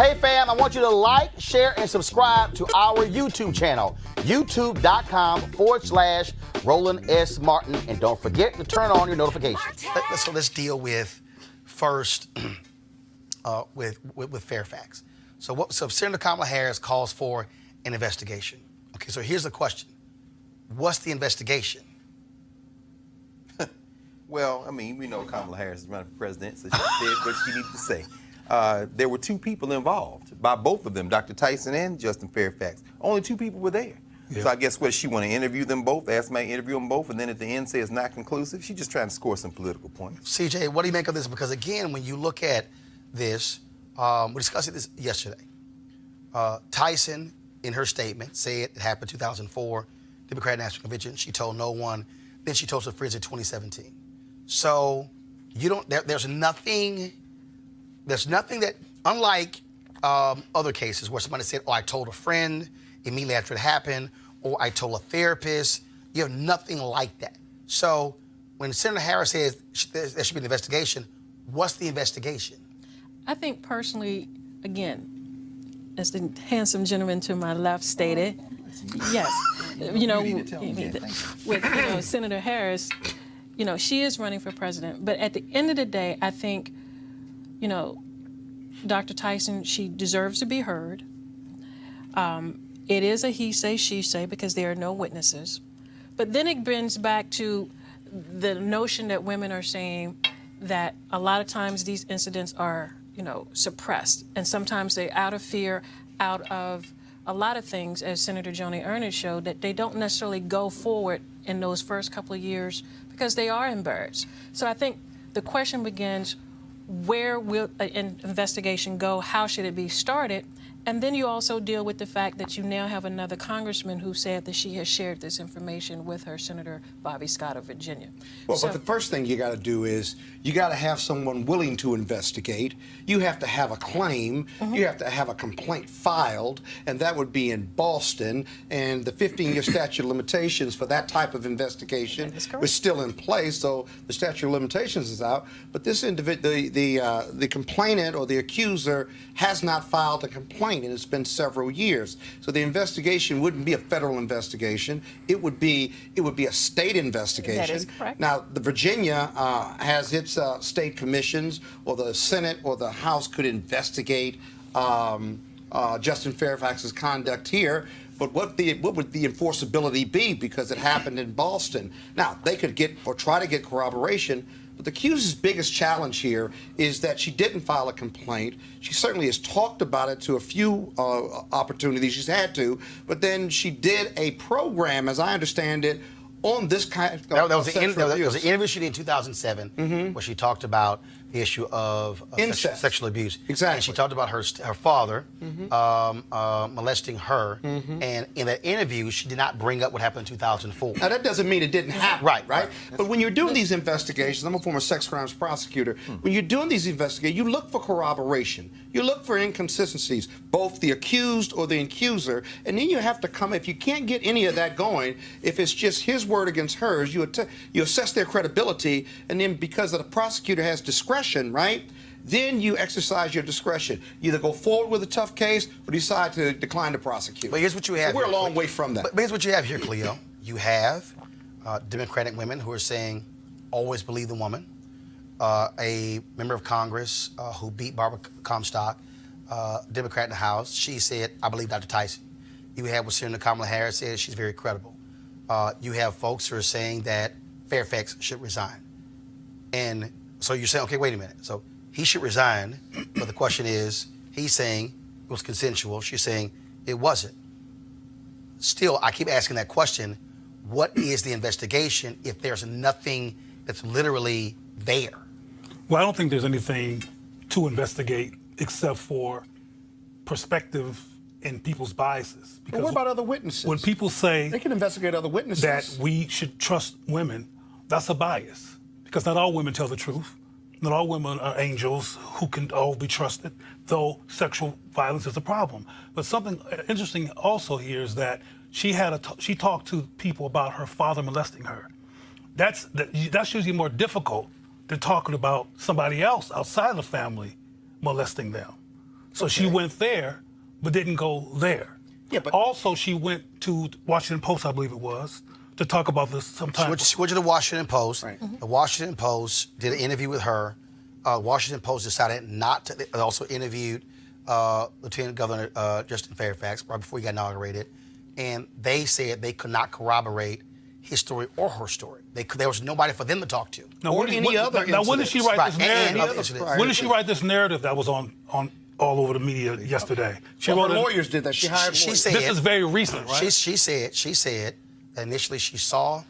Hey fam, I want you to like, share, and subscribe to our YouTube channel, youtube.com/Roland S. Martin. And don't forget to turn on your notifications. So let's deal with first with Fairfax. So Senator Kamala Harris calls for an investigation. Okay, so here's the question. What's the investigation? Well, I mean, we know Kamala Harris is running for president, so she said what she needed to say. There were two people involved, by both of them, Dr. Tyson and Justin Fairfax. Only two people were there. Yeah. So I guess what, she want to interview them both, ask somebody to interview them both, and then at the end say it's not conclusive? She's just trying to score some political points. CJ, what do you make of this? Because again, when you look at this, we discussed this yesterday. Tyson, in her statement, said it happened 2004, Democratic National Convention. She told no one. Then she told her friends in 2017. So you don't. There's nothing that, unlike other cases where somebody said, "Oh, I told a friend immediately after it happened," or "I told a therapist." You have nothing like that. So when Senator Harris says there should be an investigation, what's the investigation? I think personally, again, as the handsome gentleman to my left stated, yes, with Senator Harris, she is running for president. But at the end of the day, I think, Dr. Tyson, she deserves to be heard. It is a he say, she say, because there are no witnesses. But then it brings back to the notion that women are saying that a lot of times these incidents are, suppressed. And sometimes they're out of fear, out of a lot of things, as Senator Joni Ernest showed, that they don't necessarily go forward in those first couple of years because they are embarrassed. So I think the question begins, where will an investigation go? How should it be started? And then you also deal with the fact that you now have another congressman who said that she has shared this information with her Senator Bobby Scott of Virginia. Well, but the first thing you got to do is you got to have someone willing to investigate. You have to have a claim. Mm-hmm. You have to have a complaint filed, and that would be in Boston. And the 15-year statute of limitations for that type of investigation was still in place, so the statute of limitations is out. But this individual, the complainant or the accuser, has not filed a complaint. And it's been several years. So the investigation wouldn't be a federal investigation. It would be a state investigation. That is correct. Now, the Virginia has its state commissions, or the Senate or the House could investigate Justin Fairfax's conduct here. But what would the enforceability be, because it happened in Boston? Now, they could get or try to get corroboration. But the accuser's biggest challenge here is that she didn't file a complaint. She certainly has talked about it to a few opportunities she's had to, but then she did a program, as I understand it, on this kind of there was an interview she did in 2007 where she talked about the issue of sexual abuse. Exactly. And she talked about her father molesting her. And in that interview, she did not bring up what happened in 2004. Now, that doesn't mean it didn't happen, right? But when you're doing these investigations, I'm a former sex crimes prosecutor, when you're doing these investigations, you look for corroboration. You look for inconsistencies, both the accused or the accuser, and then you have to come, if you can't get any of that going, if it's just his word against hers, you assess their credibility, and then because the prosecutor has discretion, right, then you exercise your discretion. You either go forward with a tough case or decide to decline to prosecute. But here's what you have. So we're a long way from that. But here's what you have here, Cleo. You have Democratic women who are saying, always believe the woman. A member of Congress who beat Barbara Comstock, Democrat in the House, she said, I believe Dr. Tyson. You have what Senator Kamala Harris said, she's very credible. You have folks who are saying that Fairfax should resign. And so you're saying, okay, wait a minute. So he should resign, but the question is, he's saying it was consensual. She's saying it wasn't. Still, I keep asking that question, what is the investigation if there's nothing that's literally there? Well, I don't think there's anything to investigate except for perspective and people's biases. But what about other witnesses? When people say they can investigate other witnesses, that we should trust women, that's a bias. Because not all women tell the truth. Not all women are angels who can all be trusted, though sexual violence is a problem. But something interesting also here is that she talked to people about her father molesting her. That's usually more difficult than talking about somebody else outside the family molesting them. So she went there, but didn't go there. Yeah, but also she went to Washington Post, I believe it was, to talk about this sometime. She went to the Washington Post. Right. The Washington Post did an interview with her. Washington Post decided not to. They also interviewed Lieutenant Governor Justin Fairfax right before he got inaugurated, and they said they could not corroborate his story or her story. There was nobody for them to talk to. Now, or any other Now, when did she incidents. write this Right, and other narrative? incidents. When did she wite this narrative that was on all over the media yesterday? She Well, wrote her it- lawyers did that. She hired She lawyers. said This is very recent, right? She said that initially she saw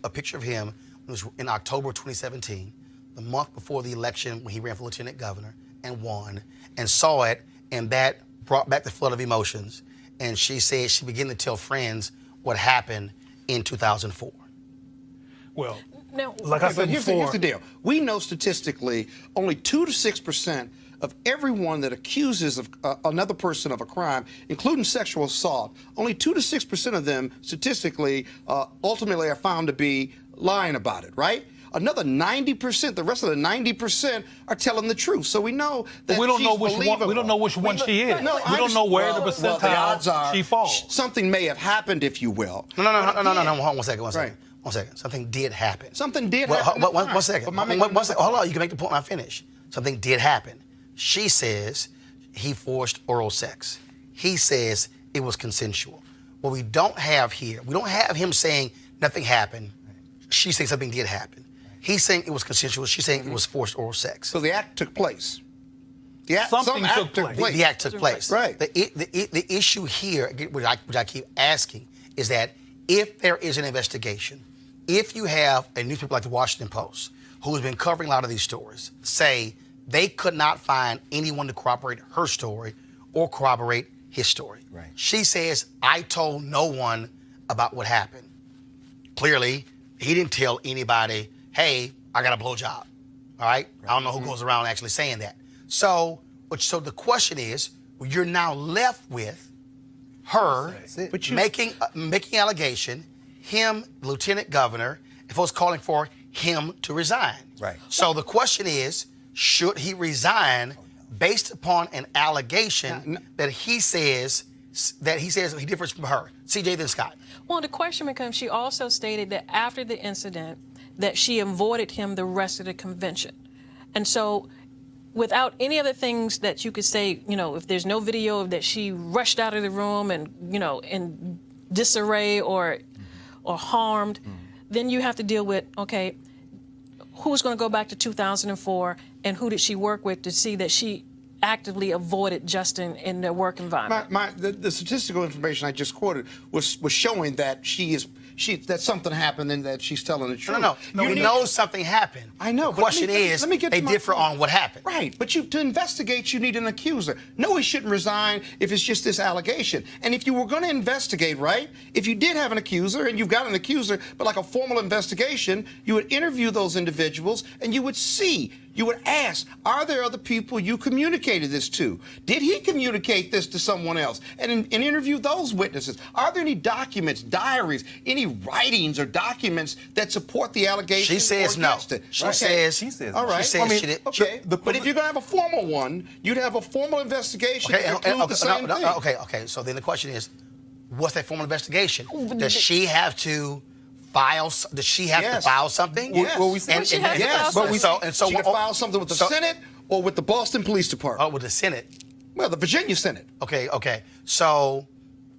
a picture of him. It was in October 2017, the month before the election when he ran for lieutenant governor and won, and saw it, and that brought back the flood of emotions. And she said she began to tell friends what happened in 2004. Well, Now, like I But said here's before, the deal. We know statistically only 2 to 6% of everyone that accuses of another person of a crime, including sexual assault, only 2 to 6% of them statistically ultimately are found to be lying about it, right? Another 90%, the rest of the 90% are telling the truth. So we know that we don't know she's which one. believable. We don't know which one she is. No, we don't know where the well, percentile the odds are she falls. something may have happened, if you will. No. Hold on one second. Right. One second. Something did happen. Something did Well, happen. One second. But my One second. Hold on. You can make the point when I finish. Something did happen. She says he forced oral sex. He says it was consensual. What we don't have here, we don't have him saying nothing happened. She's saying something did happen. He's saying it was consensual. She's saying it was forced oral sex. So the act took place. The act, Something some act took place. The act took place. Right. The issue here, which I keep asking, is that if there is an investigation, if you have a newspaper like the Washington Post, who has been covering a lot of these stories, say they could not find anyone to corroborate her story or corroborate his story. Right. She says, I told no one about what happened. Clearly, he didn't tell anybody, hey, I got a blowjob. All right? I don't know who goes around actually saying that. So the question is, you're now left with her But making allegation, him, lieutenant governor, and folks calling for him to resign. Right. So the question is, should he resign based upon an allegation that he says he differs from her? CJ, then Scott. well, the question becomes, she also stated that after the incident, that she avoided him the rest of the convention. And so without any other things that you could say, if there's no video of that she rushed out of the room and, in disarray or harmed, then you have to deal with, okay, who's going to go back to 2004 and who did she work with to see that she actively avoided Justin in their work environment? The statistical information I just quoted was showing that that something happened and that she's telling the truth. No. We know something happened. I know. The but question is, let me get they to my differ point. on what happened. Right, but to investigate, you need an accuser. No, he shouldn't resign if it's just this allegation. And if you were going to investigate, right, if you did have an accuser and you've got an accuser, but like a formal investigation, you would interview those individuals and you would see. You would ask, are there other people you communicated this to? Did he communicate this to someone else? And interview those witnesses. Are there any documents, diaries, any writings or documents that support the allegation? She says or no. against it? She Okay. says All right. She says she did. Okay. But if you're going to have a formal one, you'd have a formal investigation that include the same thing. Okay. So then the question is, what's that formal investigation? Does she have to file? Does she have to file something? Yes. Well, we said She has to file but we something. She could file something with the Senate or with the Boston Police Department. Oh, with the Senate. Well, the Virginia Senate. Okay. So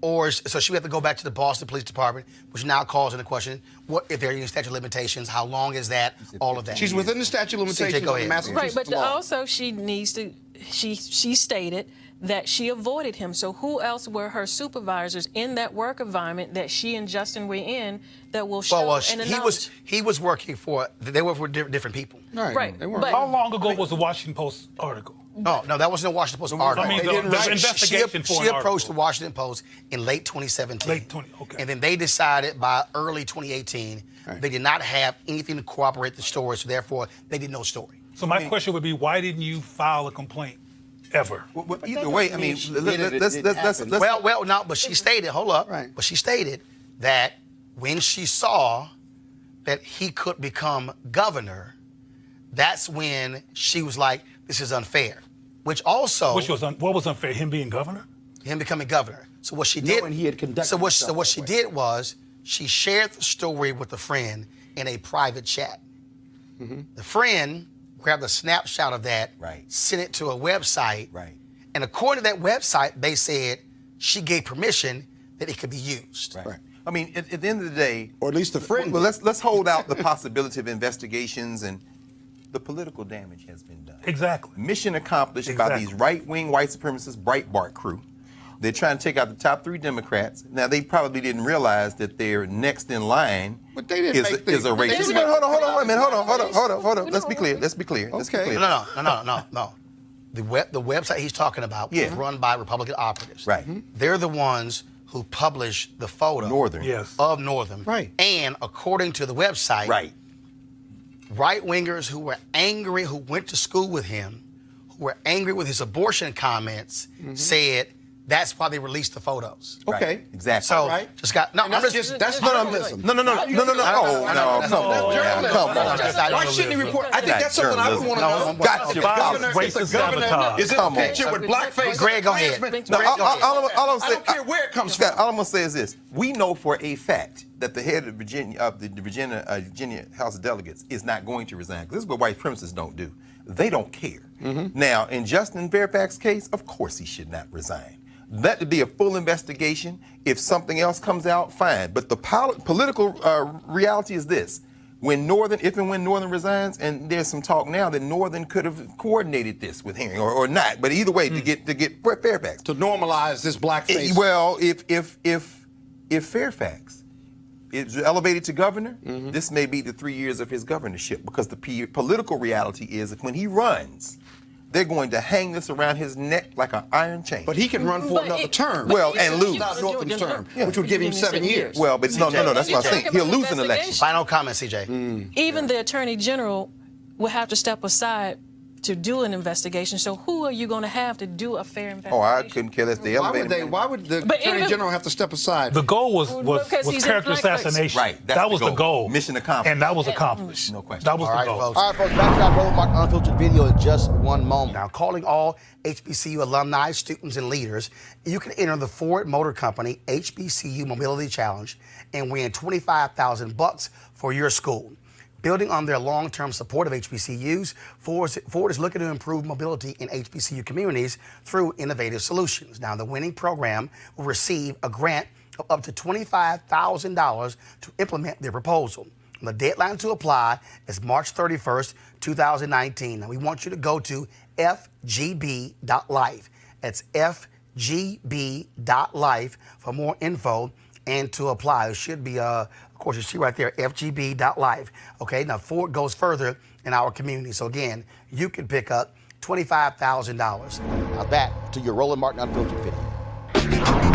she would have to go back to the Boston Police Department, which now calls into question what if there are any statute of limitations, how long is that, all of that. She's within the statute of limitations go of the ahead. Massachusetts Right, but law. also she needs to, she stated that she avoided him. So who else were her supervisors in that work environment that she and Justin were in that will show and acknowledge? He was working for, they were for different people. Right, They weren't. but- How long ago was the Washington Post article? No, that wasn't a Washington Post article. I mean, They didn't the write- investigation for She an approached the article. Washington Post in late 2017. Okay. And then they decided by early 2018 they did not have anything to corroborate the story, so therefore they did no story. So my question would be, why didn't you file a complaint ever? Well, either way, I mean, let's But she stated, hold up. Right. But she stated that when she saw that he could become governor, that's when she was like, this is unfair. which also what was unfair? Him being governor? him becoming governor. So what she did, Knowing he had conducted so what himself she that did was she shared the story with a friend in a private chat. The friend grabbed a snapshot of that, Right. sent it to a website, Right. and according to that website, they said she gave permission that it could be used. Right. Right. I mean, at the end of the day, Or at least the friend. well, let's hold out the possibility of investigations, and the political damage has been done. Exactly. Mission accomplished by Exactly. these right-wing white supremacist Breitbart crew. They're trying to take out the top 3 Democrats. Now, they probably didn't realize that their next in line But they didn't make the- is a but they racist. didn't Wait, hold on, make- hold on, wait a minute, hold on. We Let's know. be clear. Let's be clear. Okay. No. The website he's talking about was Yeah. run by Republican operatives. Right. They're the ones who published the photo Northern. Yes. of Northern. Right. And according to the website, Right. right-wingers who were angry, who went to school with him, who were angry with his abortion comments, said that's why they released the photos. Right. Okay. Exactly. So right. just got no. And I'm that's just that's No, journalism. No. Oh, no. that's Come on. journalism. Come on. That's not Why shouldn't he journalism. report? I think that's something I would want to No, know. Gotcha. If the Gotcha. governor- if the Racist governor sabotage. is in a Come on. picture with blackface. Greg, go ahead. Klansmen, No, Greg, go ahead. all I'm I saying, don't care where it comes Scott, from. all I'm gonna say is this: we know for a fact that the head of the Virginia House of Delegates is not going to resign. 'Cause this is what white supremacists don't do. They don't care. Now, in Justin Fairfax's case, of course he should not resign. Let it be a full investigation. If something else comes out, fine. But the political reality is this: if and when Northern resigns, and there's some talk now that Northern could have coordinated this with him or not. But either way, to get Fairfax. To normalize this blackface. Well, if Fairfax is elevated to governor, this may be the 3 years of his governorship, because the political reality is that when he runs, they're going to hang this around his neck like an iron chain. But he can run for But another it- term. Well, and lose. Not Northam's term, Yeah. which would give him 7 years. Well, but no, that's what I'm saying. Talking He'll about lose an election. investigation. Final comment, CJ. Even the attorney general will have to step aside to do an investigation. So who are you going to have to do a fair investigation? Oh, I couldn't care less. They elevated him. Why would the But attorney even- general have to step aside? The goal was Because he's in character blackface. assassination. Right, that's That the was the goal. goal. Mission accomplished. And that was accomplished. No question. That was All the right, goal. folks. All right, folks, back to our Roland Martin Unfiltered video in just one moment. Now, calling all HBCU alumni, students, and leaders, you can enter the Ford Motor Company HBCU Mobility Challenge and win $25,000 for your school. Building on their long-term support of HBCUs, Ford is looking to improve mobility in HBCU communities through innovative solutions. Now, the winning program will receive a grant of up to $25,000 to implement their proposal. The deadline to apply is March 31st, 2019. Now, we want you to go to FGB.Life. That's FGB.Life for more info and to apply. It should be, of course, you see right there, FGB.Life. Okay, now Ford goes further in our community. So again, you can pick up $25,000. Now back to your Roland Martin Unfiltered video.